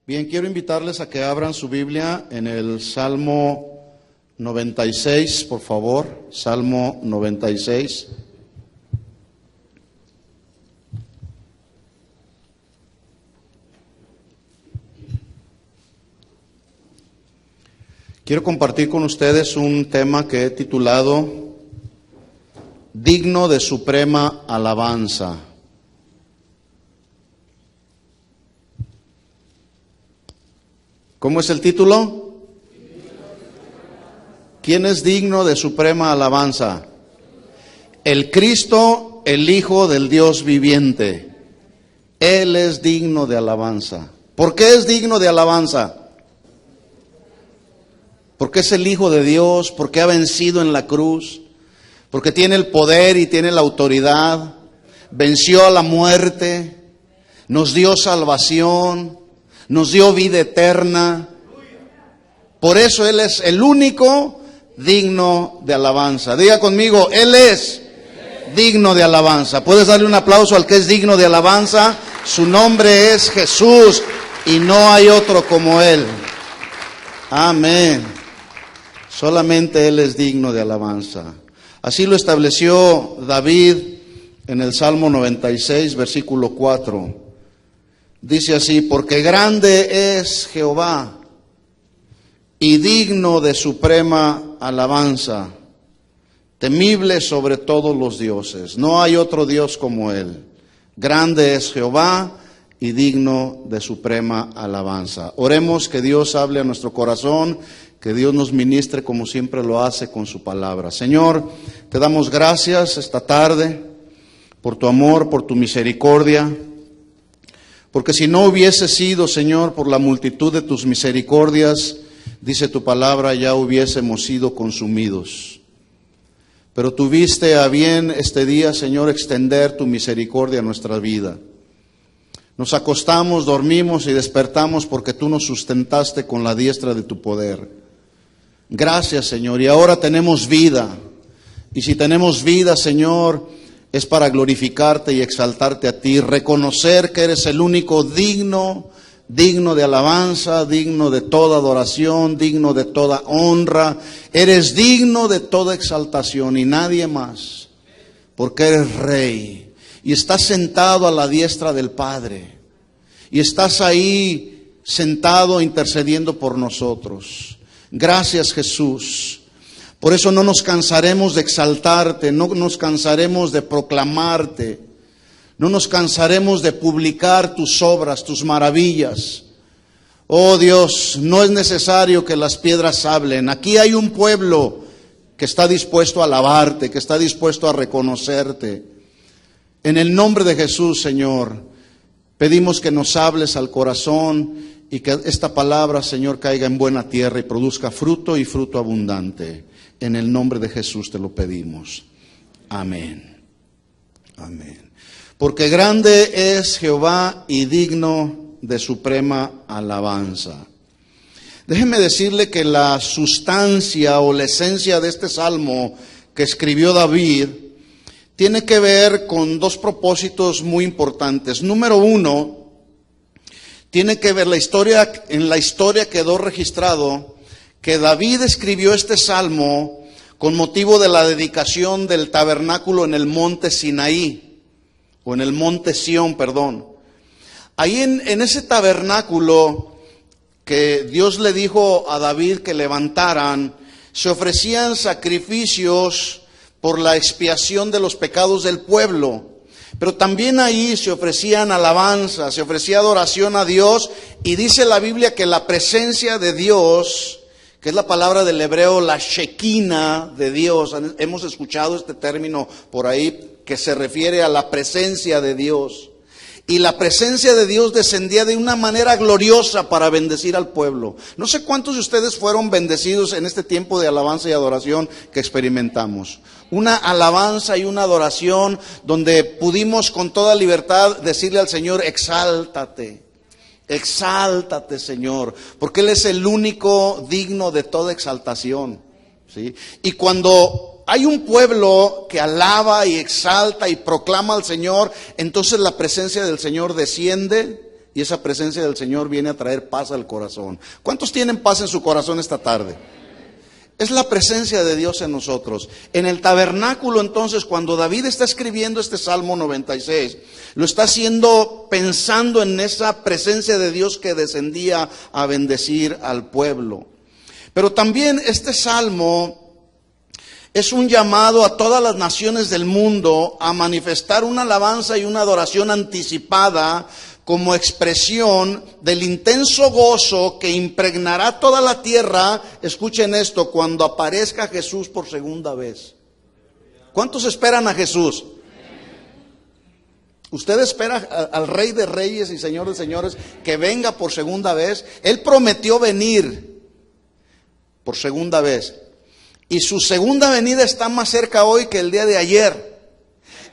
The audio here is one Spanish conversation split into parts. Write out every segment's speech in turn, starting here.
Bien, quiero invitarles a que abran su Biblia en el Salmo 96, por favor. Salmo 96. Quiero compartir con ustedes un tema que he titulado Digno de suprema alabanza. ¿Cómo es el título? ¿Quién es digno de suprema alabanza? El Cristo, el Hijo del Dios viviente. Él es digno de alabanza. ¿Por qué es digno de alabanza? Porque es el Hijo de Dios, porque ha vencido en la cruz, porque tiene el poder y tiene la autoridad, venció a la muerte, nos dio salvación, nos dio vida eterna. Por eso Él es el único digno de alabanza. Diga conmigo, Él es digno de alabanza. ¿Puedes darle un aplauso al que es digno de alabanza? Su nombre es Jesús y no hay otro como Él. Amén. Solamente Él es digno de alabanza. Así lo estableció David en el Salmo 96, versículo 4. Dice así: porque grande es Jehová y digno de suprema alabanza, temible sobre todos los dioses. No hay otro Dios como Él. Grande es Jehová y digno de suprema alabanza. Oremos que Dios hable a nuestro corazón, que Dios nos ministre como siempre lo hace con su palabra. Señor, te damos gracias esta tarde por tu amor, por tu misericordia. Porque si no hubiese sido, Señor, por la multitud de tus misericordias, dice tu palabra, ya hubiésemos sido consumidos. Pero tuviste a bien este día, Señor, extender tu misericordia a nuestra vida. Nos acostamos, dormimos y despertamos porque tú nos sustentaste con la diestra de tu poder. Gracias, Señor, y ahora tenemos vida. Y si tenemos vida, Señor, es para glorificarte y exaltarte a ti, reconocer que eres el único digno de alabanza, digno de toda adoración, digno de toda honra. Eres digno de toda exaltación y nadie más, porque eres Rey y estás sentado a la diestra del Padre y estás ahí sentado intercediendo por nosotros. Gracias, Jesús. Por eso no nos cansaremos de exaltarte, no nos cansaremos de proclamarte, no nos cansaremos de publicar tus obras, tus maravillas. Oh Dios, no es necesario que las piedras hablen. Aquí hay un pueblo que está dispuesto a alabarte, que está dispuesto a reconocerte. En el nombre de Jesús, Señor, pedimos que nos hables al corazón y que esta palabra, Señor, caiga en buena tierra y produzca fruto y fruto abundante. En el nombre de Jesús te lo pedimos. Amén. Amén. Porque grande es Jehová y digno de suprema alabanza. Déjeme decirle que la sustancia o la esencia de este salmo que escribió David tiene que ver con dos propósitos muy importantes. Número uno, tiene que ver en la historia quedó registrado que David escribió este salmo con motivo de la dedicación del tabernáculo en el monte Sinaí, o en el monte Sión, perdón. Ahí en ese tabernáculo que Dios le dijo a David que levantaran, se ofrecían sacrificios por la expiación de los pecados del pueblo. Pero también ahí se ofrecían alabanzas, se ofrecía adoración a Dios, y dice la Biblia que la presencia de Dios, que es la palabra del hebreo, la Shekinah de Dios. Hemos escuchado este término por ahí que se refiere a la presencia de Dios. Y la presencia de Dios descendía de una manera gloriosa para bendecir al pueblo. No sé cuántos de ustedes fueron bendecidos en este tiempo de alabanza y adoración que experimentamos. Una alabanza y una adoración donde pudimos con toda libertad decirle al Señor: exáltate. Exáltate, Señor, porque Él es el único digno de toda exaltación, ¿sí? Y cuando hay un pueblo que alaba y exalta y proclama al Señor, entonces la presencia del Señor desciende Y esa presencia del Señor viene a traer paz al corazón. ¿Cuántos tienen paz en su corazón esta tarde? Es la presencia de Dios en nosotros. En el tabernáculo, entonces, cuando David está escribiendo este Salmo 96, lo está haciendo pensando en esa presencia de Dios que descendía a bendecir al pueblo. Pero también este Salmo es un llamado a todas las naciones del mundo a manifestar una alabanza y una adoración anticipada como expresión del intenso gozo que impregnará toda la tierra, escuchen esto, cuando aparezca Jesús por segunda vez. ¿Cuántos esperan a Jesús? ¿Usted espera al Rey de Reyes y Señor de Señores que venga por segunda vez? Él prometió venir por segunda vez. Y su segunda venida está más cerca hoy que el día de ayer.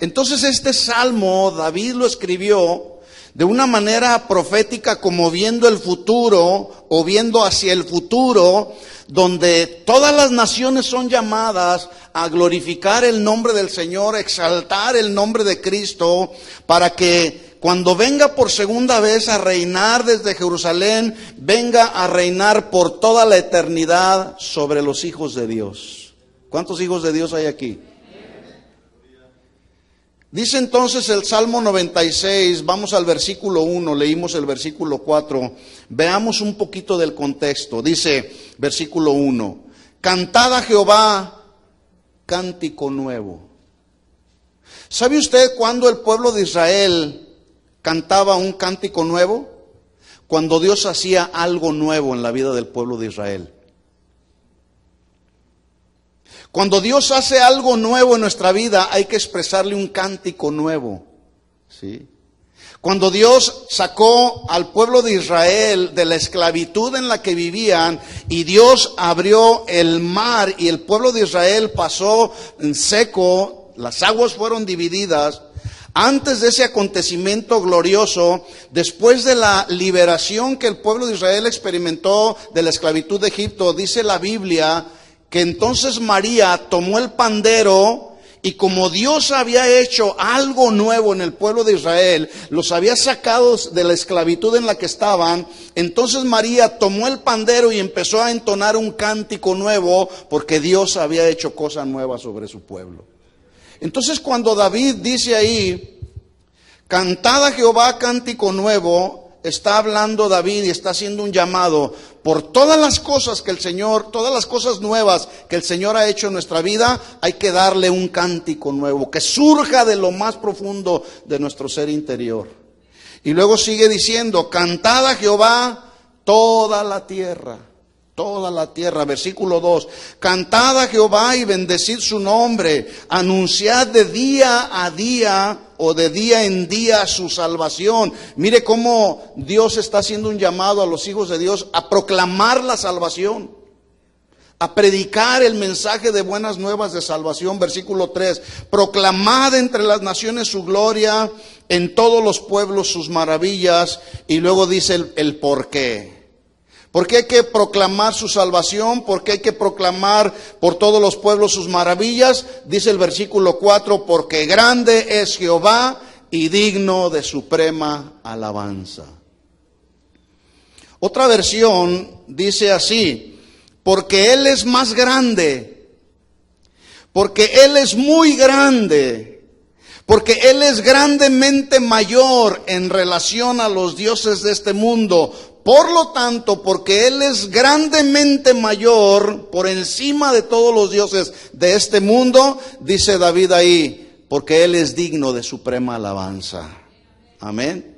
Entonces este salmo David lo escribió de una manera profética, como viendo el futuro o viendo hacia el futuro, donde todas las naciones son llamadas a glorificar el nombre del Señor, exaltar el nombre de Cristo, para que cuando venga por segunda vez a reinar desde Jerusalén, venga a reinar por toda la eternidad sobre los hijos de Dios. ¿Cuántos hijos de Dios hay aquí? Dice entonces el Salmo 96, vamos al versículo 1, leímos el versículo 4, veamos un poquito del contexto. Dice, versículo 1, cantad a Jehová cántico nuevo. ¿Sabe usted cuándo el pueblo de Israel cantaba un cántico nuevo? Cuando Dios hacía algo nuevo en la vida del pueblo de Israel. Cuando Dios hace algo nuevo en nuestra vida, hay que expresarle un cántico nuevo, ¿sí? Cuando Dios sacó al pueblo de Israel de la esclavitud en la que vivían, y Dios abrió el mar y el pueblo de Israel pasó en seco, las aguas fueron divididas. Antes de ese acontecimiento glorioso, después de la liberación que el pueblo de Israel experimentó de la esclavitud de Egipto, dice la Biblia que entonces María tomó el pandero, y como Dios había hecho algo nuevo en el pueblo de Israel, los había sacado de la esclavitud en la que estaban, entonces María tomó el pandero y empezó a entonar un cántico nuevo, porque Dios había hecho cosa nueva sobre su pueblo. Entonces cuando David dice ahí, cantad a Jehová cántico nuevo, está hablando David y está haciendo un llamado por todas las cosas que el Señor, todas las cosas nuevas que el Señor ha hecho en nuestra vida. Hay que darle un cántico nuevo que surja de lo más profundo de nuestro ser interior. Y luego sigue diciendo, cantad a Jehová toda la tierra. Toda la tierra, versículo 2, cantad a Jehová y bendecid su nombre, anunciad de día a día o de día en día su salvación. Mire cómo Dios está haciendo un llamado a los hijos de Dios a proclamar la salvación, a predicar el mensaje de buenas nuevas de salvación. Versículo 3, proclamad entre las naciones su gloria, en todos los pueblos sus maravillas. Y luego dice el por qué. ¿Por qué hay que proclamar su salvación? ¿Por qué hay que proclamar por todos los pueblos sus maravillas? Dice el versículo 4, porque grande es Jehová y digno de suprema alabanza. Otra versión dice así, porque Él es más grande, porque Él es muy grande, porque Él es grandemente mayor en relación a los dioses de este mundo. Por lo tanto, porque Él es grandemente mayor por encima de todos los dioses de este mundo, dice David ahí, porque Él es digno de suprema alabanza. Amén.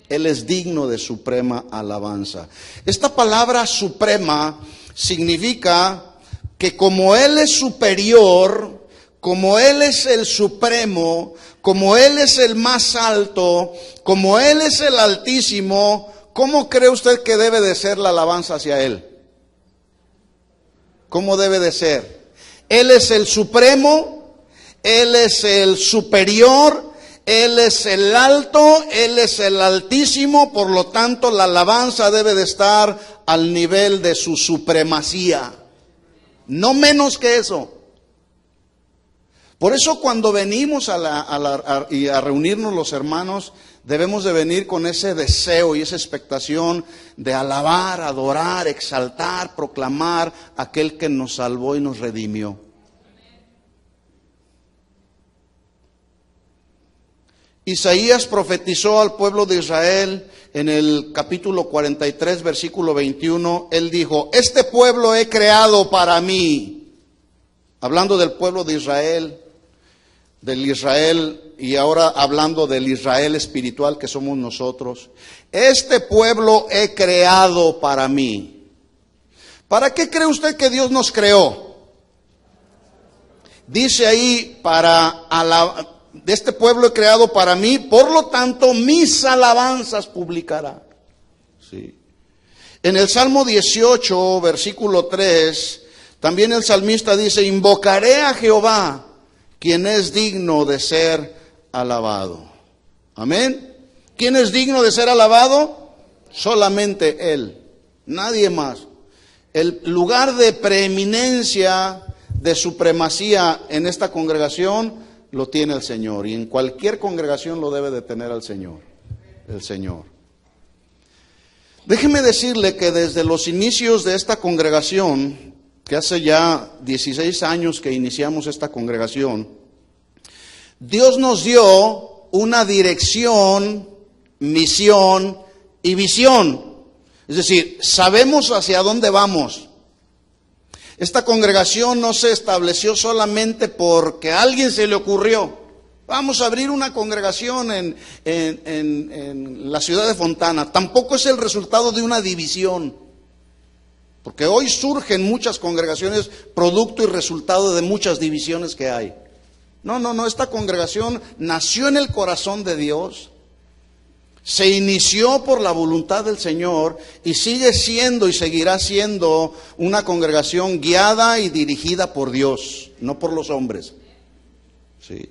Él es digno de suprema alabanza. Esta palabra suprema significa que como Él es superior, como Él es el supremo, como Él es el más alto, como Él es el altísimo, ¿cómo cree usted que debe de ser la alabanza hacia Él? ¿Cómo debe de ser? Él es el supremo, Él es el superior, Él es el alto, Él es el altísimo, por lo tanto la alabanza debe de estar al nivel de su supremacía, no menos que eso. Por eso cuando venimos a reunirnos los hermanos Debemos de venir con ese deseo y esa expectación de alabar, adorar, exaltar, proclamar a aquel que nos salvó y nos redimió. Isaías profetizó al pueblo de Israel en el capítulo 43, versículo 21. Él dijo: este pueblo he creado para mí. Hablando del pueblo de Israel, del Israel, y ahora hablando del Israel espiritual que somos nosotros. Este pueblo he creado para mí. ¿Para qué cree usted que Dios nos creó? Dice ahí, de este pueblo he creado para mí, por lo tanto mis alabanzas publicará. Sí. En el Salmo 18, versículo 3, también el salmista dice: invocaré a Jehová, quien es digno de ser alabado. Amén. ¿Quién es digno de ser alabado? Solamente Él, nadie más. El lugar de preeminencia, de supremacía en esta congregación lo tiene el Señor, y en cualquier congregación lo debe de tener el Señor. Déjeme decirle que desde los inicios de esta congregación, que hace ya 16 años que iniciamos esta congregación, Dios nos dio una dirección, misión y visión. Es decir, sabemos hacia dónde vamos. Esta congregación no se estableció solamente porque a alguien se le ocurrió: vamos a abrir una congregación en la ciudad de Fontana. Tampoco es el resultado de una división, porque hoy surgen muchas congregaciones producto y resultado de muchas divisiones que hay. No, esta congregación nació en el corazón de Dios, se inició por la voluntad del Señor y sigue siendo y seguirá siendo una congregación guiada y dirigida por Dios, no por los hombres. Sí.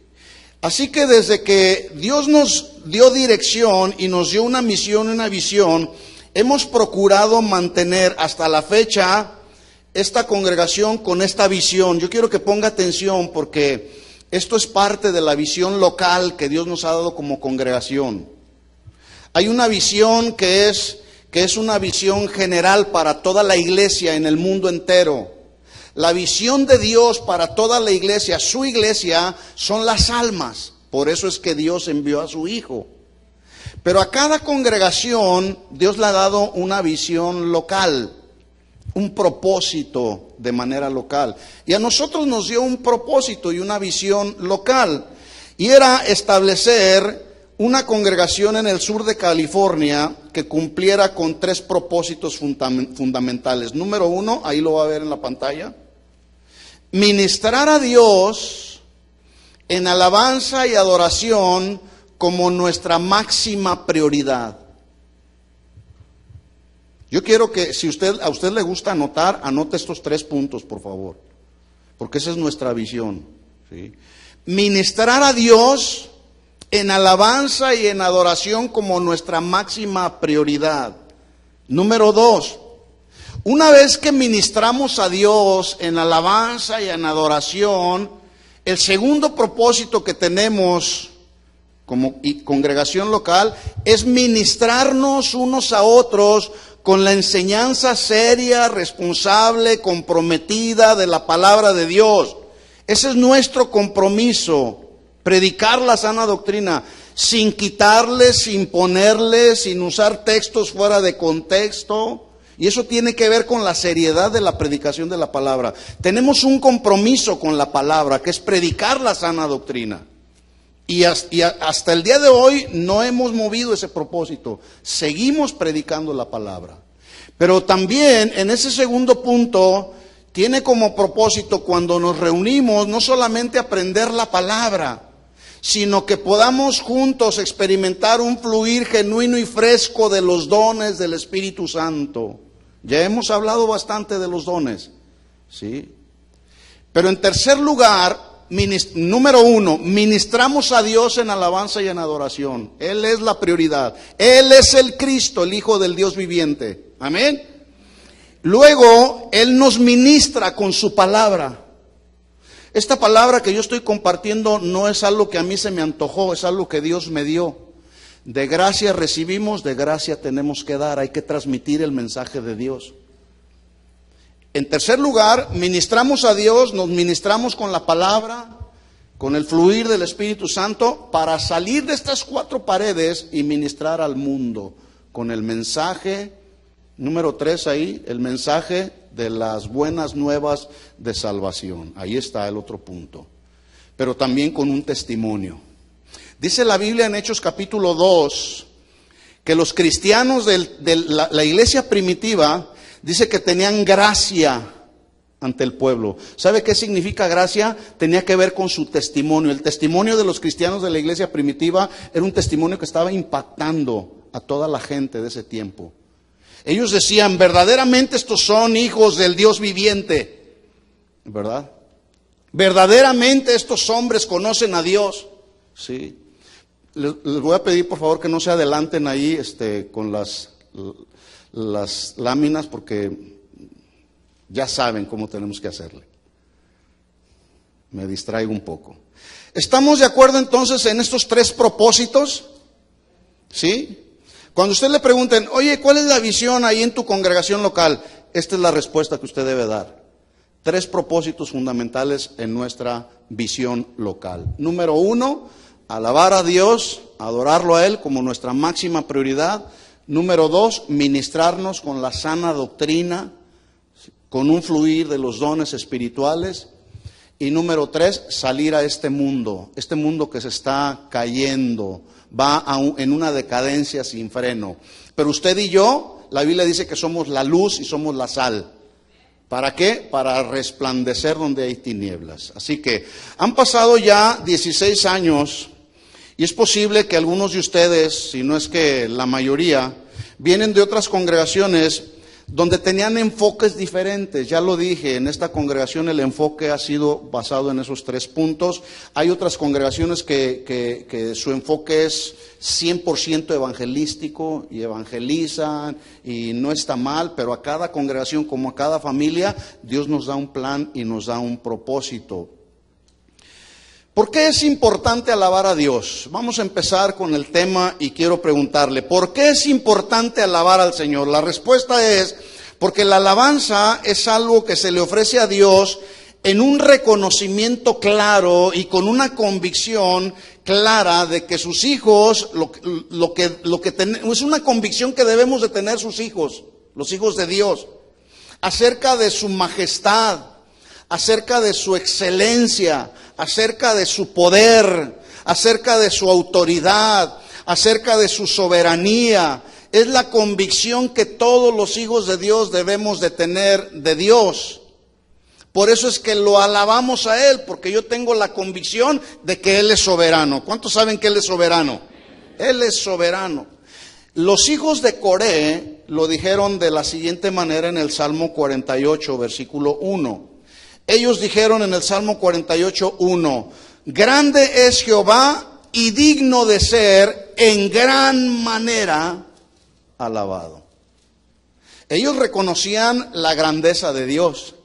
Así que desde que Dios nos dio dirección y nos dio una misión, una visión, hemos procurado mantener hasta la fecha esta congregación con esta visión. Yo quiero que ponga atención, porque esto es parte de la visión local que Dios nos ha dado como congregación. Hay una visión que es una visión general para toda la iglesia en el mundo entero. La visión de Dios para toda la iglesia, su iglesia, son las almas. Por eso es que Dios envió a su Hijo. Pero a cada congregación Dios le ha dado una visión local, un propósito de manera local. Y a nosotros nos dio un propósito y una visión local. Y era establecer una congregación en el sur de California que cumpliera con 3 propósitos fundamentales. Número 1, ahí lo va a ver en la pantalla: ministrar a Dios en alabanza y adoración como nuestra máxima prioridad. Yo quiero que, si a usted le gusta anotar, anote estos 3 puntos, por favor, porque esa es nuestra visión. ¿Sí? Ministrar a Dios en alabanza y en adoración como nuestra máxima prioridad. Número 2, una vez que ministramos a Dios en alabanza y en adoración, el segundo propósito que tenemos como congregación local es ministrarnos unos a otros con la enseñanza seria, responsable, comprometida de la palabra de Dios. Ese es nuestro compromiso: predicar la sana doctrina, sin quitarle, sin ponerle, sin usar textos fuera de contexto. Y eso tiene que ver con la seriedad de la predicación de la palabra. Tenemos un compromiso con la palabra, que es predicar la sana doctrina. Y hasta el día de hoy no hemos movido ese propósito. Seguimos predicando la palabra. Pero también en ese segundo punto tiene como propósito, cuando nos reunimos, no solamente aprender la palabra, sino que podamos juntos experimentar un fluir genuino y fresco de los dones del Espíritu Santo. Ya hemos hablado bastante de los dones, ¿sí? Pero en tercer lugar, número 1, ministramos a Dios en alabanza y en adoración. Él es la prioridad. Él es el Cristo, el Hijo del Dios viviente. Amén. Luego, Él nos ministra con su palabra. Esta palabra que yo estoy compartiendo no es algo que a mí se me antojó, es algo que Dios me dio. De gracia recibimos, de gracia tenemos que dar. Hay que transmitir el mensaje de Dios. En tercer lugar, ministramos a Dios, nos ministramos con la palabra, con el fluir del Espíritu Santo, para salir de estas cuatro paredes y ministrar al mundo con el mensaje, número 3 ahí, el mensaje de las buenas nuevas de salvación. Ahí está el otro punto. Pero también con un testimonio. Dice la Biblia en Hechos capítulo 2 que los cristianos de la iglesia primitiva, dice que tenían gracia ante el pueblo. ¿Sabe qué significa gracia? Tenía que ver con su testimonio. El testimonio de los cristianos de la iglesia primitiva era un testimonio que estaba impactando a toda la gente de ese tiempo. Ellos decían, verdaderamente estos son hijos del Dios viviente, ¿verdad? Verdaderamente estos hombres conocen a Dios. Sí. Les voy a pedir por favor que no se adelanten ahí con las láminas, porque ya saben cómo tenemos que hacerle. Me distraigo un poco. ¿Estamos de acuerdo entonces en estos 3 propósitos? ¿Sí? Cuando usted le pregunten, oye, ¿cuál es la visión ahí en tu congregación local? Esta es la respuesta que usted debe dar. 3 propósitos fundamentales en nuestra visión local. Número 1, alabar a Dios, adorarlo a Él como nuestra máxima prioridad. Número 2, ministrarnos con la sana doctrina, con un fluir de los dones espirituales. Y número 3, salir a este mundo que se está cayendo, va en una decadencia sin freno. Pero usted y yo, la Biblia dice que somos la luz y somos la sal. ¿Para qué? Para resplandecer donde hay tinieblas. Así que han pasado ya 16 años y es posible que algunos de ustedes, si no es que la mayoría, vienen de otras congregaciones donde tenían enfoques diferentes. Ya lo dije, en esta congregación el enfoque ha sido basado en esos 3 puntos. Hay otras congregaciones que su enfoque es 100% evangelístico y evangelizan y no está mal, pero a cada congregación como a cada familia, Dios nos da un plan y nos da un propósito. ¿Por qué es importante alabar a Dios? Vamos a empezar con el tema y quiero preguntarle, ¿por qué es importante alabar al Señor? La respuesta es, porque la alabanza es algo que se le ofrece a Dios en un reconocimiento claro y con una convicción clara de que sus hijos, es una convicción que debemos de tener sus hijos, los hijos de Dios, acerca de su majestad, acerca de su excelencia, acerca de su poder, acerca de su autoridad, acerca de su soberanía. Es la convicción que todos los hijos de Dios debemos de tener de Dios. Por eso es que lo alabamos a Él, porque yo tengo la convicción de que Él es soberano. ¿Cuántos saben que Él es soberano? Él es soberano. Los hijos de Coré lo dijeron de la siguiente manera en el Salmo 48, versículo 1. Ellos dijeron en el Salmo 48, 1, grande es Jehová y digno de ser en gran manera alabado. Ellos reconocían la grandeza de Dios.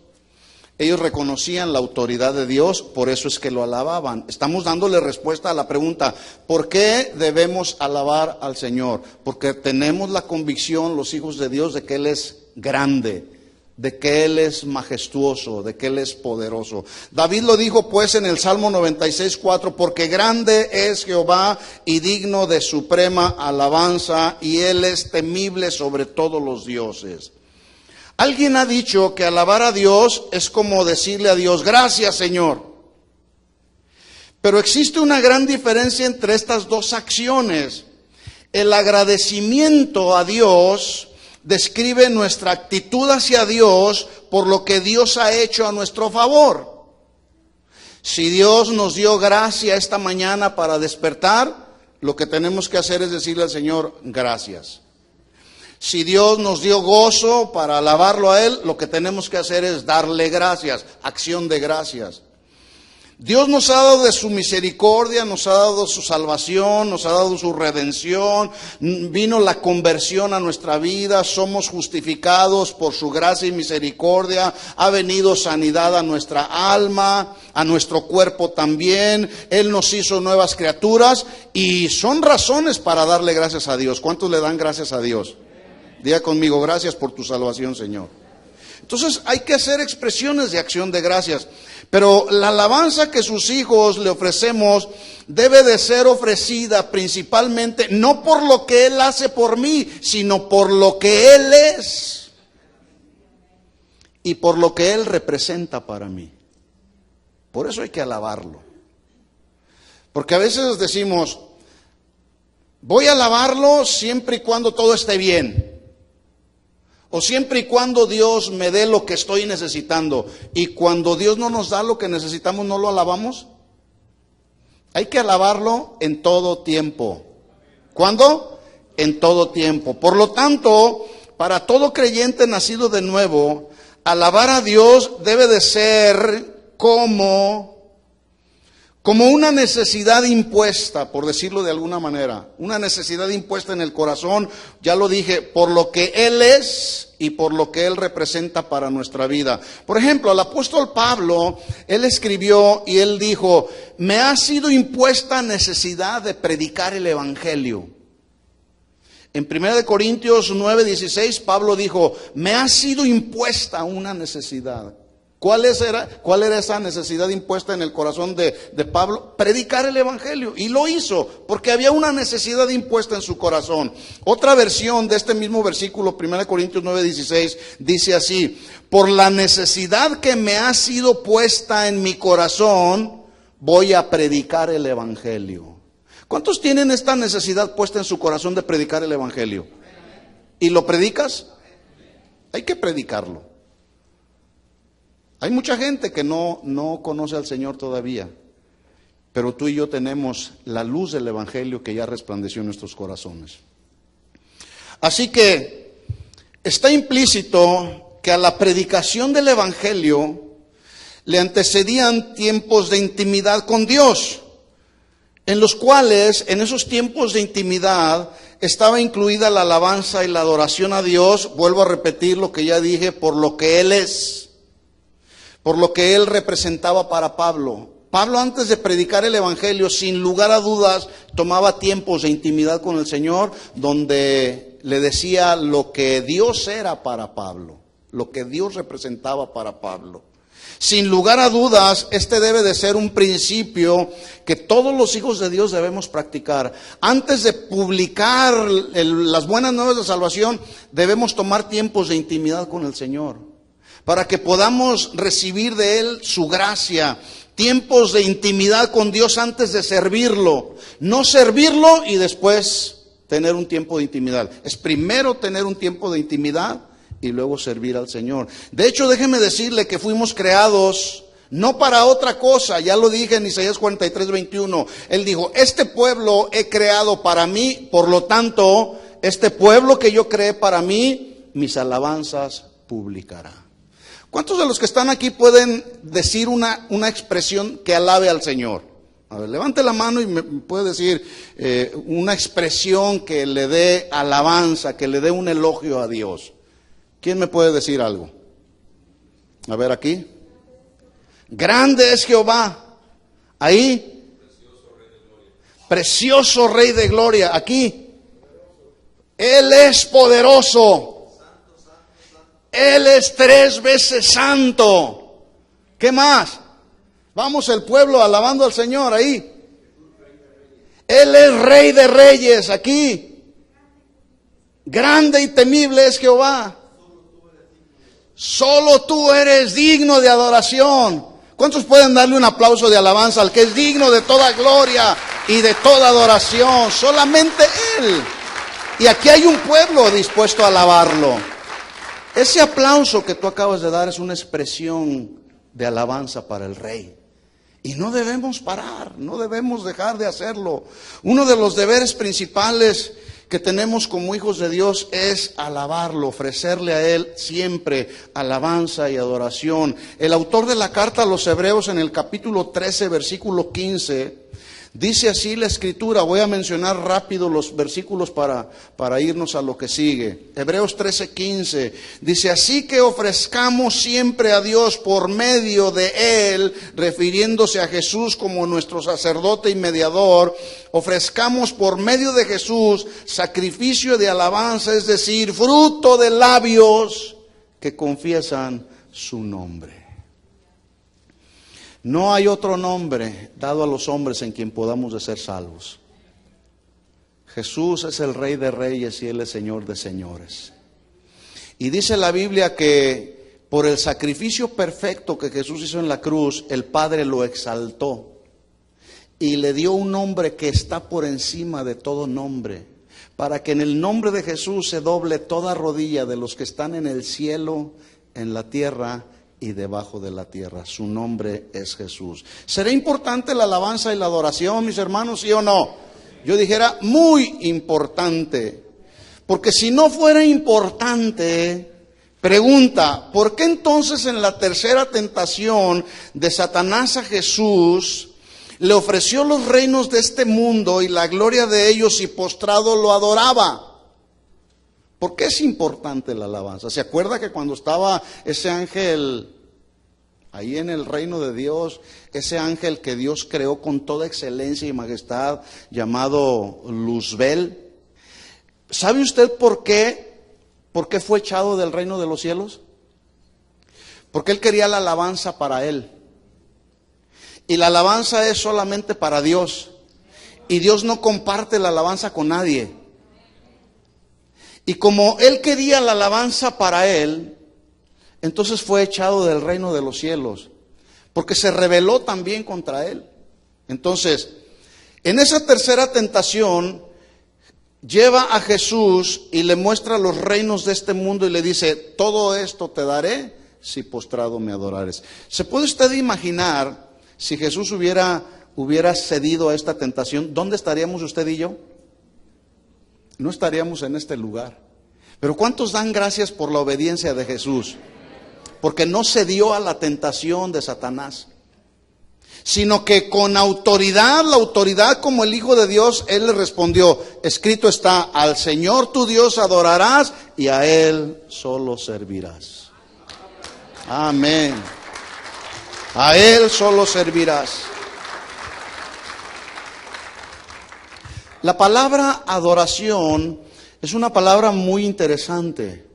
Ellos reconocían la autoridad de Dios, por eso es que lo alababan. Estamos dándole respuesta a la pregunta, ¿por qué debemos alabar al Señor? Porque tenemos la convicción, los hijos de Dios, de que Él es grande, de que Él es majestuoso, de que Él es poderoso. David lo dijo pues en el Salmo 96:4, porque grande es Jehová y digno de suprema alabanza, y Él es temible sobre todos los dioses. Alguien ha dicho que alabar a Dios es como decirle a Dios, gracias Señor. Pero existe una gran diferencia entre estas dos acciones. El agradecimiento a Dios describe nuestra actitud hacia Dios por lo que Dios ha hecho a nuestro favor. Si Dios nos dio gracia esta mañana para despertar, lo que tenemos que hacer es decirle al Señor, gracias. Si Dios nos dio gozo para alabarlo a Él, lo que tenemos que hacer es darle gracias, acción de gracias. Dios nos ha dado de su misericordia, nos ha dado su salvación, nos ha dado su redención, vino la conversión a nuestra vida, somos justificados por su gracia y misericordia, ha venido sanidad a nuestra alma, a nuestro cuerpo también, Él nos hizo nuevas criaturas y son razones para darle gracias a Dios. ¿Cuántos le dan gracias a Dios? Diga conmigo, gracias por tu salvación, Señor. Entonces hay que hacer expresiones de acción de gracias. Pero la alabanza que sus hijos le ofrecemos debe de ser ofrecida principalmente no por lo que Él hace por mí, sino por lo que Él es y por lo que Él representa para mí. Por eso hay que alabarlo. Porque a veces decimos, voy a alabarlo siempre y cuando todo esté bien. O siempre y cuando Dios me dé lo que estoy necesitando. Y cuando Dios no nos da lo que necesitamos, ¿no lo alabamos? Hay que alabarlo en todo tiempo. ¿Cuándo? En todo tiempo. Por lo tanto, para todo creyente nacido de nuevo, alabar a Dios debe de ser como una necesidad impuesta, por decirlo de alguna manera, una necesidad impuesta en el corazón, ya lo dije, por lo que Él es y por lo que Él representa para nuestra vida. Por ejemplo, el apóstol Pablo, él escribió y él dijo, me ha sido impuesta necesidad de predicar el evangelio. En 1 Corintios 9:16, Pablo dijo, me ha sido impuesta una necesidad. ¿Cuál era esa necesidad impuesta en el corazón de Pablo? Predicar el evangelio. Y lo hizo, porque había una necesidad impuesta en su corazón. Otra versión de este mismo versículo, 1 Corintios 9:16, dice así, por la necesidad que me ha sido puesta en mi corazón, voy a predicar el evangelio. ¿Cuántos tienen esta necesidad puesta en su corazón de predicar el evangelio? ¿Y lo predicas? Hay que predicarlo. Hay mucha gente que no conoce al Señor todavía, pero tú y yo tenemos la luz del evangelio que ya resplandeció en nuestros corazones. Así que está implícito que a la predicación del evangelio le antecedían tiempos de intimidad con Dios, en los cuales, en esos tiempos de intimidad, estaba incluida la alabanza y la adoración a Dios. Vuelvo a repetir lo que ya dije, por lo que Él es, por lo que Él representaba para Pablo. Pablo, antes de predicar el evangelio, sin lugar a dudas, tomaba tiempos de intimidad con el Señor, donde le decía lo que Dios era para Pablo, lo que Dios representaba para Pablo. Sin lugar a dudas, este debe de ser un principio que todos los hijos de Dios debemos practicar. Antes de publicar las buenas nuevas de salvación, debemos tomar tiempos de intimidad con el Señor, para que podamos recibir de Él su gracia. Tiempos de intimidad con Dios antes de servirlo. No servirlo y después tener un tiempo de intimidad. Es primero tener un tiempo de intimidad y luego servir al Señor. De hecho, déjeme decirle que fuimos creados no para otra cosa. Ya lo dije en Isaías 43:21. Él dijo, este pueblo he creado para mí, por lo tanto, este pueblo que yo creé para mí, mis alabanzas publicará. ¿Cuántos de los que están aquí pueden decir una expresión que alabe al Señor? A ver, levante la mano y me puede decir una expresión que le dé alabanza, que le dé un elogio a Dios. ¿Quién me puede decir algo? A ver aquí. Grande es Jehová. Ahí. Precioso Rey de Gloria. Aquí. Él es poderoso. Él es 3 veces santo. ¿Qué más? Vamos el pueblo alabando al Señor ahí. Él es Rey de Reyes aquí. Grande y temible es Jehová. Solo tú eres digno de adoración. ¿Cuántos pueden darle un aplauso de alabanza al que es digno de toda gloria y de toda adoración? Solamente Él. Y aquí hay un pueblo dispuesto a alabarlo. Ese aplauso que tú acabas de dar es una expresión de alabanza para el Rey. Y no debemos parar, no debemos dejar de hacerlo. Uno de los deberes principales que tenemos como hijos de Dios es alabarlo, ofrecerle a Él siempre alabanza y adoración. El autor de la carta a los Hebreos en el capítulo 13, versículo 15, dice así la Escritura. Voy a mencionar rápido los versículos para irnos a lo que sigue. Hebreos 13, 15 dice: así que ofrezcamos siempre a Dios por medio de Él, refiriéndose a Jesús como nuestro sacerdote y mediador, ofrezcamos por medio de Jesús sacrificio de alabanza, es decir, fruto de labios que confiesan su nombre. No hay otro nombre dado a los hombres en quien podamos de ser salvos. Jesús es el Rey de Reyes y Él es Señor de Señores. Y dice la Biblia que por el sacrificio perfecto que Jesús hizo en la cruz, el Padre lo exaltó y le dio un nombre que está por encima de todo nombre, para que en el nombre de Jesús se doble toda rodilla de los que están en el cielo, en la tierra y debajo de la tierra. Su nombre es Jesús. ¿Será importante la alabanza y la adoración, mis hermanos, sí o no? Yo dijera muy importante, porque si no fuera importante, pregunta, ¿por qué entonces en la tercera tentación de Satanás a Jesús le ofreció los reinos de este mundo y la gloria de ellos y postrado lo adoraba? ¿Por qué es importante la alabanza? ¿Se acuerda que cuando estaba ese ángel ahí en el reino de Dios, ese ángel que Dios creó con toda excelencia y majestad, llamado Luzbel? ¿Sabe usted por qué fue echado del reino de los cielos? Porque él quería la alabanza para él. Y la alabanza es solamente para Dios. Y Dios no comparte la alabanza con nadie. Y como él quería la alabanza para él, entonces fue echado del reino de los cielos, porque se rebeló también contra él. Entonces, en esa tercera tentación, lleva a Jesús y le muestra los reinos de este mundo y le dice: todo esto te daré si postrado me adorares. ¿Se puede usted imaginar si Jesús hubiera cedido a esta tentación? ¿Dónde estaríamos usted y yo? No estaríamos en este lugar. Pero ¿cuántos dan gracias por la obediencia de Jesús? Porque no cedió a la tentación de Satanás, sino que con autoridad, la autoridad como el Hijo de Dios, Él le respondió: escrito está, al Señor tu Dios adorarás y a Él solo servirás. Amén. A Él solo servirás. La palabra adoración es una palabra muy interesante.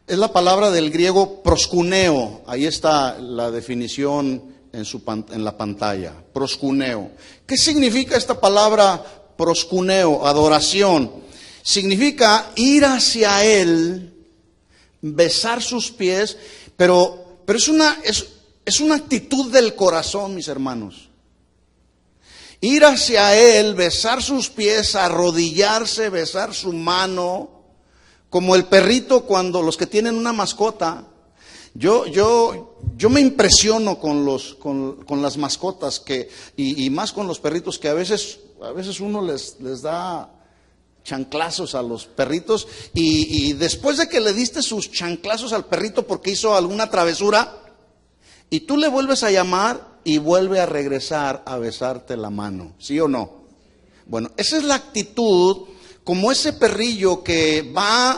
Es la palabra del griego proskuneo. Ahí está la definición en la pantalla. Proskuneo. ¿Qué significa esta palabra proskuneo? Adoración. Significa ir hacia Él, besar sus pies, pero es una actitud del corazón, mis hermanos. Ir hacia Él, besar sus pies, arrodillarse, besar su mano, como el perrito cuando los que tienen una mascota. Yo me impresiono con las mascotas y más con los perritos, que a veces uno les da chanclazos a los perritos y después de que le diste sus chanclazos al perrito porque hizo alguna travesura, y tú le vuelves a llamar y vuelve a regresar a besarte la mano, ¿sí o no? Bueno, esa es la actitud, como ese perrillo que va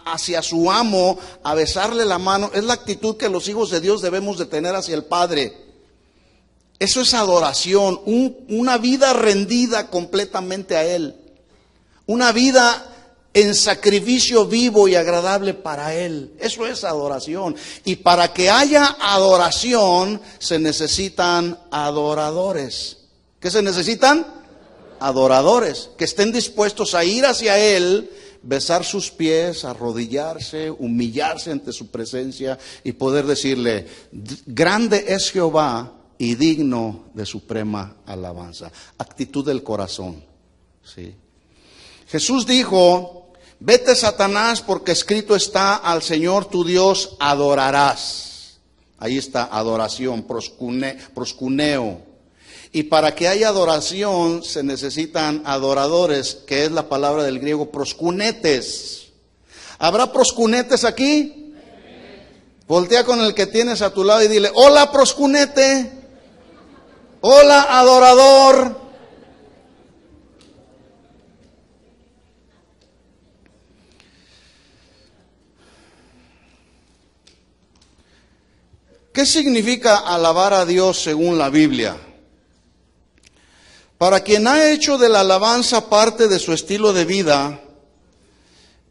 hacia su amo a besarle la mano. Es la actitud que los hijos de Dios debemos de tener hacia el Padre. Eso es adoración, una vida rendida completamente a Él, una vida en sacrificio vivo y agradable para Él. Eso es adoración. Y para que haya adoración se necesitan adoradores. ¿Qué se necesitan? Adoradores que estén dispuestos a ir hacia Él, besar sus pies, arrodillarse, humillarse ante su presencia y poder decirle: grande es Jehová y digno de suprema alabanza. Actitud del corazón, ¿sí? Jesús dijo: vete, Satanás, porque escrito está, al Señor tu Dios adorarás. Ahí está, adoración, proskuneo. Y para que haya adoración se necesitan adoradores, que es la palabra del griego proskunetes. ¿Habrá proskunetes aquí? Voltea con el que tienes a tu lado y dile: hola proskunete, hola adorador. ¿Qué significa alabar a Dios según la Biblia? Para quien ha hecho de la alabanza parte de su estilo de vida,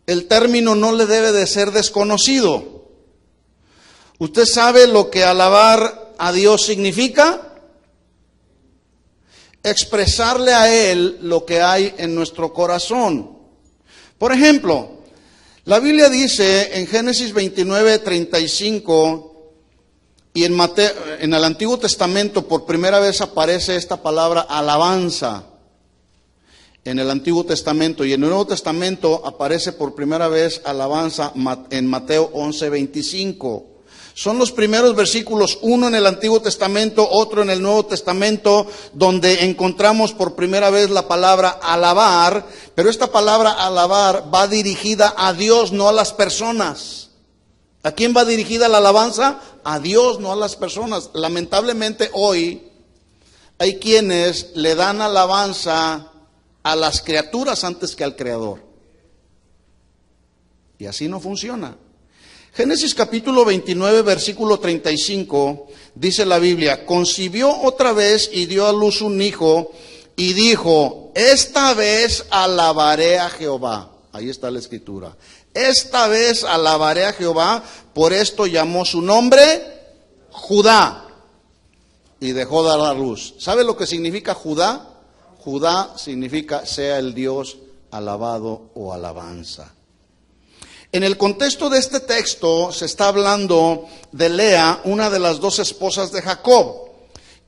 el término no le debe de ser desconocido. ¿Usted sabe lo que alabar a Dios significa? Expresarle a Él lo que hay en nuestro corazón. Por ejemplo, la Biblia dice en Génesis 29:35, y en el Antiguo Testamento por primera vez aparece esta palabra alabanza. En el Antiguo Testamento, y en el Nuevo Testamento aparece por primera vez alabanza en Mateo 11:25. Son los primeros versículos, uno en el Antiguo Testamento, otro en el Nuevo Testamento, donde encontramos por primera vez la palabra alabar, pero esta palabra alabar va dirigida a Dios, no a las personas. ¿A quién va dirigida la alabanza? A Dios, no a las personas. Lamentablemente hoy hay quienes le dan alabanza a las criaturas antes que al Creador. Y así no funciona. Génesis capítulo 29, versículo 35, dice la Biblia: concibió otra vez y dio a luz un hijo, y dijo: esta vez alabaré a Jehová. Ahí está la escritura. Esta vez alabaré a Jehová, por esto llamó su nombre Judá. Y dejó de dar luz. ¿Sabe lo que significa Judá? Judá significa sea el Dios alabado o alabanza. En el contexto de este texto se está hablando de Lea, una de las dos esposas de Jacob,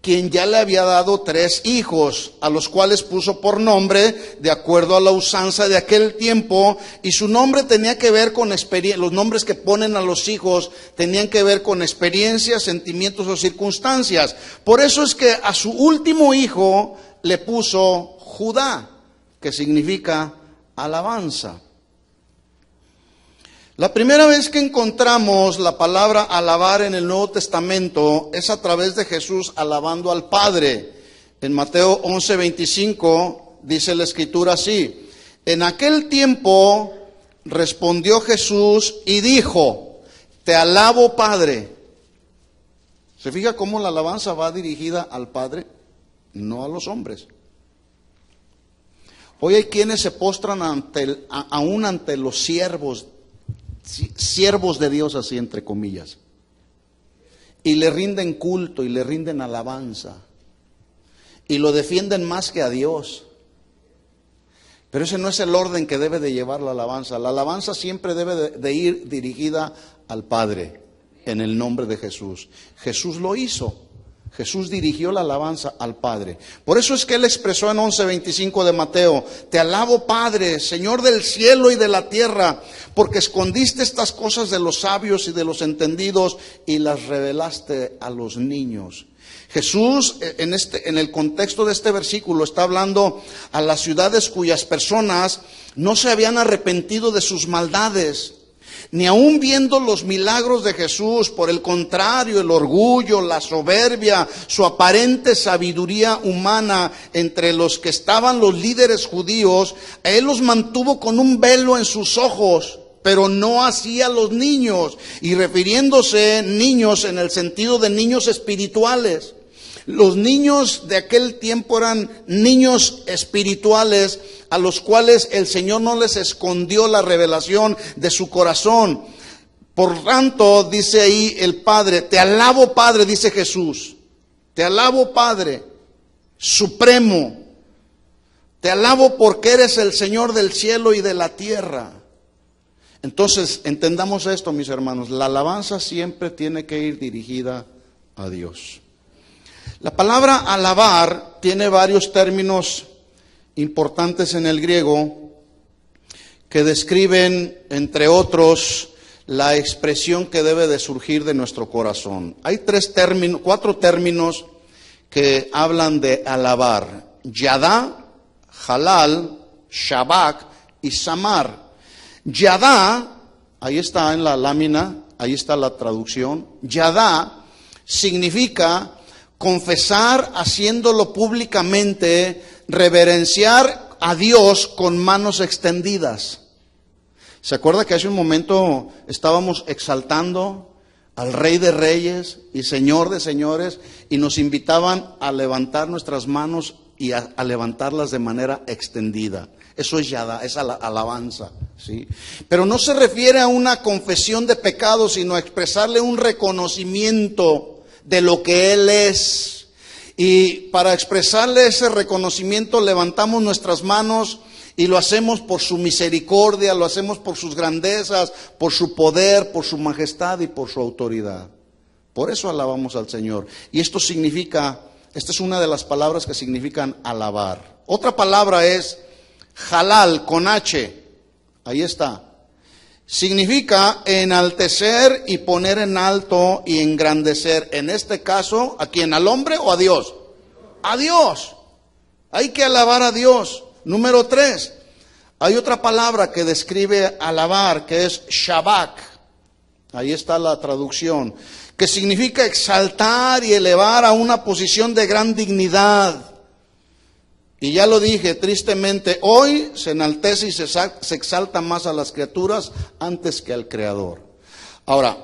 quien ya le había dado 3 hijos, a los cuales puso por nombre de acuerdo a la usanza de aquel tiempo, y su nombre tenía que ver con los nombres que ponen a los hijos tenían que ver con experiencias, sentimientos o circunstancias. Por eso es que a su último hijo le puso Judá, que significa alabanza. La primera vez que encontramos la palabra alabar en el Nuevo Testamento es a través de Jesús alabando al Padre. En Mateo 11:25 dice la Escritura así: en aquel tiempo respondió Jesús y dijo: te alabo, Padre. ¿Se fija cómo la alabanza va dirigida al Padre? No a los hombres. Hoy hay quienes se postran aún ante los siervos de Dios, así entre comillas, y le rinden culto y le rinden alabanza y lo defienden más que a Dios. Pero ese no es el orden que debe de llevar la alabanza. La alabanza siempre debe de ir dirigida al Padre, en el nombre de Jesús. Jesús lo hizo. Jesús dirigió la alabanza al Padre. Por eso es que Él expresó en 11:25 de Mateo: te alabo, Padre, Señor del cielo y de la tierra, porque escondiste estas cosas de los sabios y de los entendidos y las revelaste a los niños. Jesús, en el contexto de este versículo, está hablando a las ciudades cuyas personas no se habían arrepentido de sus maldades, ni aun viendo los milagros de Jesús. Por el contrario, el orgullo, la soberbia, su aparente sabiduría humana entre los que estaban los líderes judíos, a Él los mantuvo con un velo en sus ojos, pero no así a los niños, y refiriéndose niños en el sentido de niños espirituales. Los niños de aquel tiempo eran niños espirituales a los cuales el Señor no les escondió la revelación de su corazón. Por tanto, dice ahí el Padre: te alabo, Padre, dice Jesús. Te alabo, Padre supremo. Te alabo porque eres el Señor del cielo y de la tierra. Entonces, entendamos esto, mis hermanos. La alabanza siempre tiene que ir dirigida a Dios. La palabra alabar tiene varios términos importantes en el griego que describen, entre otros, la expresión que debe de surgir de nuestro corazón. Hay 4 términos que hablan de alabar: Yadá, Halal, Shabak y Samar. Yadá, ahí está en la lámina, ahí está la traducción. Yadá significa confesar haciéndolo públicamente, reverenciar a Dios con manos extendidas. ¿Se acuerda que hace un momento estábamos exaltando al Rey de Reyes y Señor de Señores, y nos invitaban a levantar nuestras manos y a levantarlas de manera extendida? Eso es yada, es alabanza, ¿sí? Pero no se refiere a una confesión de pecado, sino a expresarle un reconocimiento de lo que Él es. Y para expresarle ese reconocimiento levantamos nuestras manos y lo hacemos por su misericordia, lo hacemos por sus grandezas, por su poder, por su majestad y por su autoridad. Por eso alabamos al Señor. Y esto significa, esta es una de las palabras que significan alabar. Otra palabra es halal, con H. Ahí está. Significa enaltecer y poner en alto y engrandecer. En este caso, ¿a quién? ¿Al hombre o a Dios? A Dios. Hay que alabar a Dios. Número 3. Hay otra palabra que describe alabar, que es Shabak. Ahí está la traducción. Que significa exaltar y elevar a una posición de gran dignidad. Y ya lo dije, tristemente, hoy se enaltece y se exalta más a las criaturas antes que al Creador. Ahora,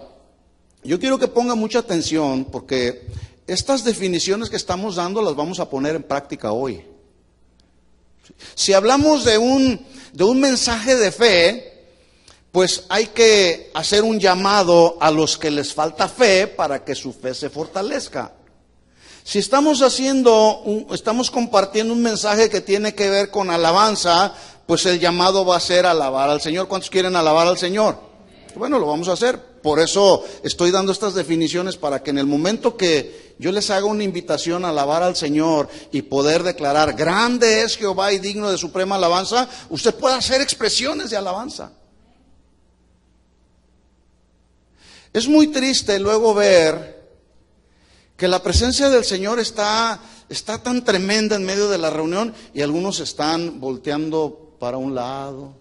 yo quiero que ponga mucha atención, porque estas definiciones que estamos dando las vamos a poner en práctica hoy. Si hablamos de un mensaje de fe, pues hay que hacer un llamado a los que les falta fe para que su fe se fortalezca. Si estamos compartiendo un mensaje que tiene que ver con alabanza, pues el llamado va a ser alabar al Señor. ¿Cuántos quieren alabar al Señor? Bueno, lo vamos a hacer. Por eso estoy dando estas definiciones, para que en el momento que yo les haga una invitación a alabar al Señor y poder declarar: grande es Jehová y digno de suprema alabanza, usted pueda hacer expresiones de alabanza. Es muy triste luego ver que la presencia del Señor está tan tremenda en medio de la reunión, y algunos están volteando para un lado,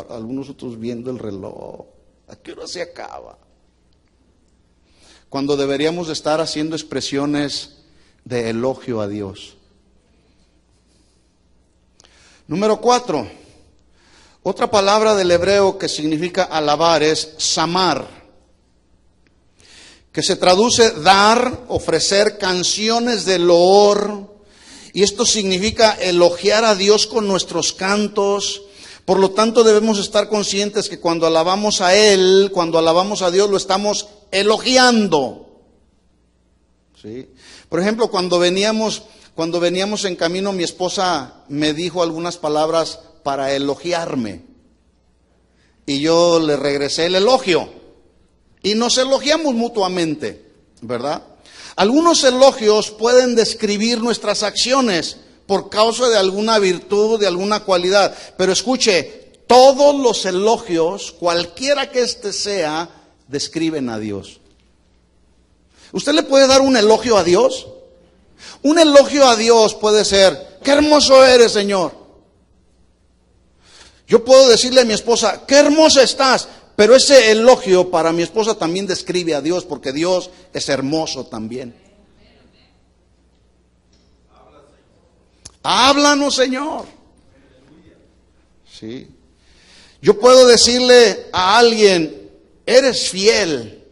algunos otros viendo el reloj. ¿A qué hora se acaba? Cuando deberíamos estar haciendo expresiones de elogio a Dios. Número 4. Otra palabra del hebreo que significa alabar es samar, que se traduce dar, ofrecer canciones de loor, y esto significa elogiar a Dios con nuestros cantos. Por lo tanto, debemos estar conscientes que cuando alabamos a Él, cuando alabamos a Dios, lo estamos elogiando. ¿Sí? Por ejemplo, cuando veníamos en camino, mi esposa me dijo algunas palabras para elogiarme, y yo le regresé el elogio. Y nos elogiamos mutuamente, ¿verdad? Algunos elogios pueden describir nuestras acciones por causa de alguna virtud, de alguna cualidad. Pero escuche, todos los elogios, cualquiera que éste sea, describen a Dios. ¿Usted le puede dar un elogio a Dios? Un elogio a Dios puede ser: qué hermoso eres, Señor. Yo puedo decirle a mi esposa: qué hermosa estás. Pero ese elogio para mi esposa también describe a Dios, porque Dios es hermoso también. Háblanos, Señor. Sí. Yo puedo decirle a alguien: eres fiel.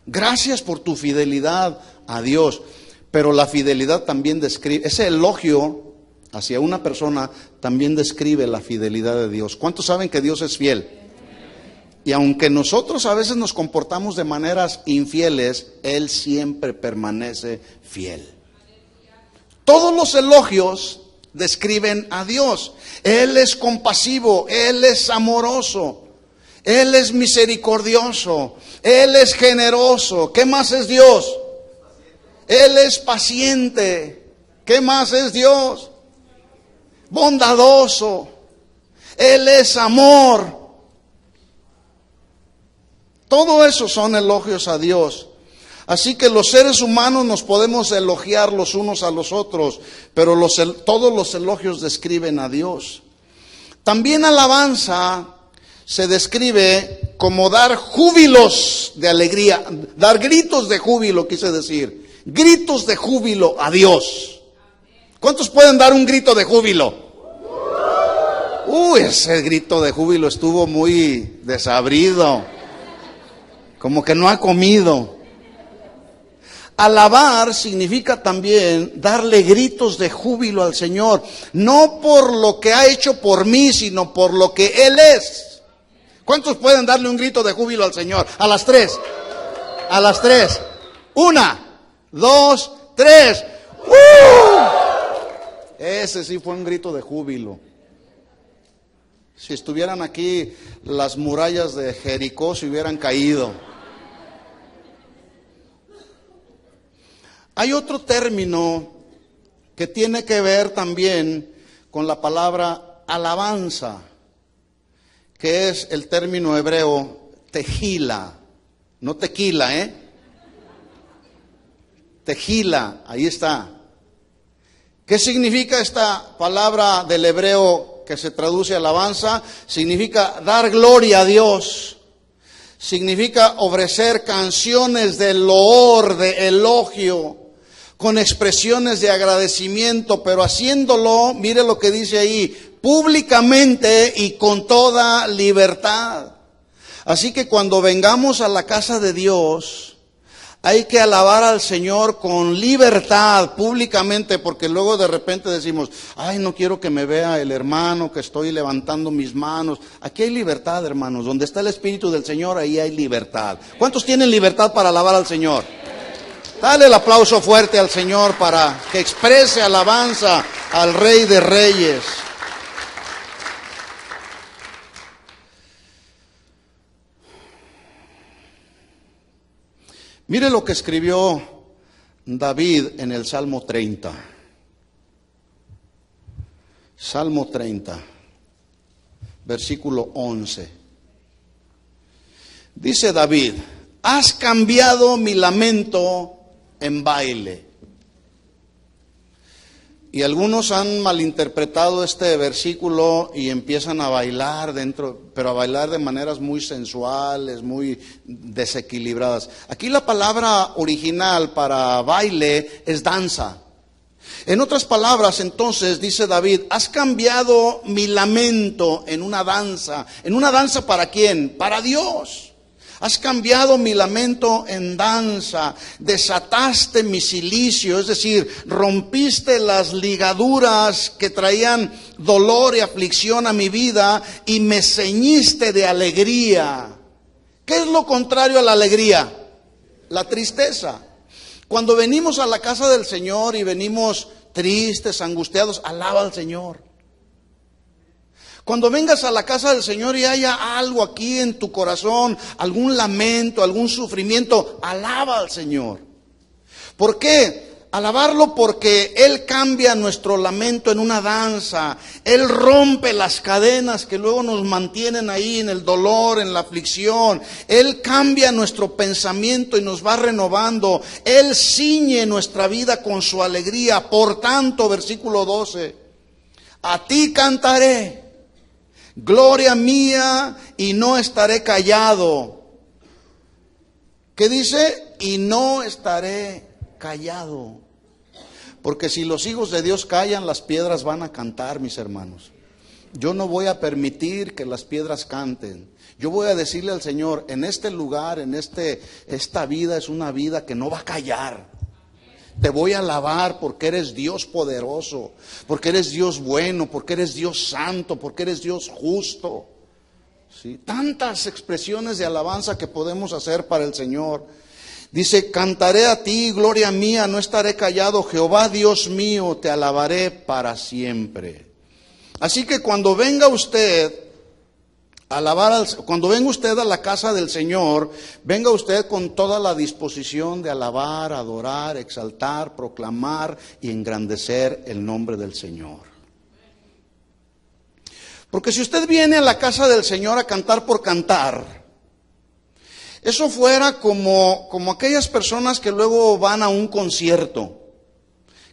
Gracias por tu fidelidad a Dios. Pero la fidelidad también describe, ese elogio hacia una persona también describe la fidelidad de Dios. ¿Cuántos saben que Dios es fiel? Y aunque nosotros a veces nos comportamos de maneras infieles, Él siempre permanece fiel. Todos los elogios describen a Dios. Él es compasivo, Él es amoroso, Él es misericordioso, Él es generoso. ¿Qué más es Dios? Él es paciente. ¿Qué más es Dios? Bondadoso. Él es amor. Todo eso son elogios a Dios. Así que los seres humanos nos podemos elogiar los unos a los otros, pero todos los elogios describen a Dios. También alabanza se describe como dar júbilos de alegría, dar gritos de júbilo, quise decir, gritos de júbilo a Dios. ¿Cuántos pueden dar un grito de júbilo? Ese grito de júbilo estuvo muy desabrido, como que no ha comido. Alabar significa también darle gritos de júbilo al Señor, no por lo que ha hecho por mí, sino por lo que Él es. ¿Cuántos pueden darle un grito de júbilo al Señor? A las 3. A las 3. 1, 2, 3. Ese sí fue un grito de júbilo. Si estuvieran aquí, las murallas de Jericó se hubieran caído. Hay otro término que tiene que ver también con la palabra alabanza, que es el término hebreo tejila, no tequila, tejila, ahí está. ¿Qué significa esta palabra del hebreo que se traduce alabanza? Significa dar gloria a Dios. Significa ofrecer canciones de loor, de elogio, con expresiones de agradecimiento, pero haciéndolo, mire lo que dice ahí, públicamente y con toda libertad. Así que cuando vengamos a la casa de Dios, hay que alabar al Señor con libertad, públicamente, porque luego de repente decimos, ay, no quiero que me vea el hermano que estoy levantando mis manos. Aquí hay libertad, hermanos. Donde está el Espíritu del Señor, ahí hay libertad. ¿Cuántos tienen libertad para alabar al Señor? Dale el aplauso fuerte al Señor para que exprese alabanza al Rey de Reyes. Mire lo que escribió David en el Salmo 30. Salmo 30, versículo 11. Dice David, has cambiado mi lamento en baile. Y algunos han malinterpretado este versículo y empiezan a bailar pero a bailar de maneras muy sensuales, muy desequilibradas. Aquí la palabra original para baile es danza. En otras palabras, entonces, dice David, has cambiado mi lamento en una danza. ¿En una danza para quién? Para Dios. Has cambiado mi lamento en danza, desataste mi cilicio, es decir, rompiste las ligaduras que traían dolor y aflicción a mi vida y me ceñiste de alegría. ¿Qué es lo contrario a la alegría? La tristeza. Cuando venimos a la casa del Señor y venimos tristes, angustiados, alaba al Señor. Cuando vengas a la casa del Señor y haya algo aquí en tu corazón, algún lamento, algún sufrimiento, alaba al Señor. ¿Por qué? Alabarlo porque Él cambia nuestro lamento en una danza. Él rompe las cadenas que luego nos mantienen ahí en el dolor, en la aflicción. Él cambia nuestro pensamiento y nos va renovando. Él ciñe nuestra vida con su alegría. Por tanto, versículo 12, a ti cantaré. Gloria mía y no estaré callado. ¿Qué dice? Y no estaré callado. Porque si los hijos de Dios callan, las piedras van a cantar, mis hermanos. Yo no voy a permitir que las piedras canten. Yo voy a decirle al Señor, en este lugar, esta vida es una vida que no va a callar. Te voy a alabar porque eres Dios poderoso, porque eres Dios bueno, porque eres Dios santo, porque eres Dios justo. ¿Sí? Tantas expresiones de alabanza que podemos hacer para el Señor. Dice, cantaré a ti, gloria mía, no estaré callado, Jehová Dios mío, te alabaré para siempre. Así que cuando venga usted cuando venga usted a la casa del Señor, venga usted con toda la disposición de alabar, adorar, exaltar, proclamar y engrandecer el nombre del Señor. Porque si usted viene a la casa del Señor a cantar por cantar, Eso fuera como aquellas personas que luego van a un concierto,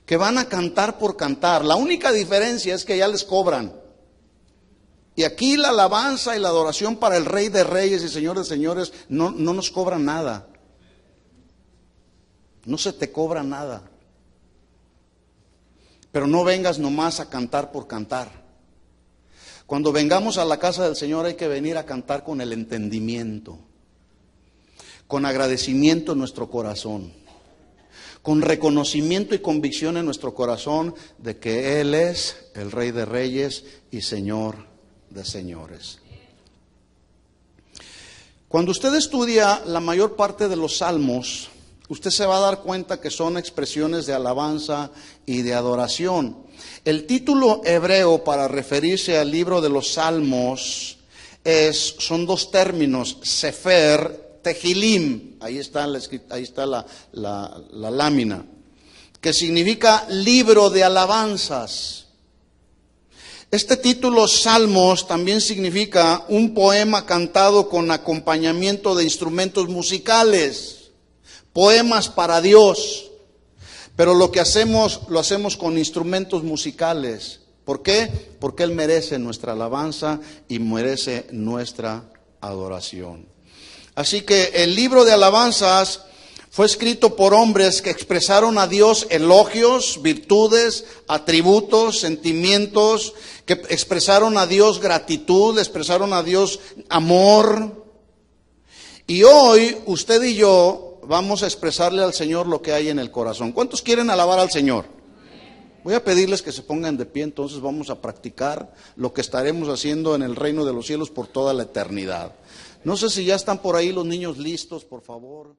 que van a cantar por cantar. La única diferencia es que ya les cobran. Y aquí la alabanza y la adoración para el Rey de Reyes y Señor de Señores no nos cobra nada. No se te cobra nada. Pero no vengas nomás a cantar por cantar. Cuando vengamos a la casa del Señor hay que venir a cantar con el entendimiento, con agradecimiento en nuestro corazón, con reconocimiento y convicción en nuestro corazón de que Él es el Rey de Reyes y Señor de Señores. Cuando usted estudia la mayor parte de los salmos, usted se va a dar cuenta que son expresiones de alabanza y de adoración. El título hebreo para referirse al libro de los salmos son dos términos, Sefer, Tehilim, ahí está la lámina, que significa libro de alabanzas. Este título Salmos también significa un poema cantado con acompañamiento de instrumentos musicales, poemas para Dios, pero lo hacemos con instrumentos musicales. ¿Por qué? Porque Él merece nuestra alabanza y merece nuestra adoración. Así que el libro de alabanzas fue escrito por hombres que expresaron a Dios elogios, virtudes, atributos, sentimientos, que expresaron a Dios gratitud, expresaron a Dios amor. Y hoy usted y yo vamos a expresarle al Señor lo que hay en el corazón. ¿Cuántos quieren alabar al Señor? Voy a pedirles que se pongan de pie, entonces vamos a practicar lo que estaremos haciendo en el reino de los cielos por toda la eternidad. No sé si ya están por ahí los niños listos, por favor.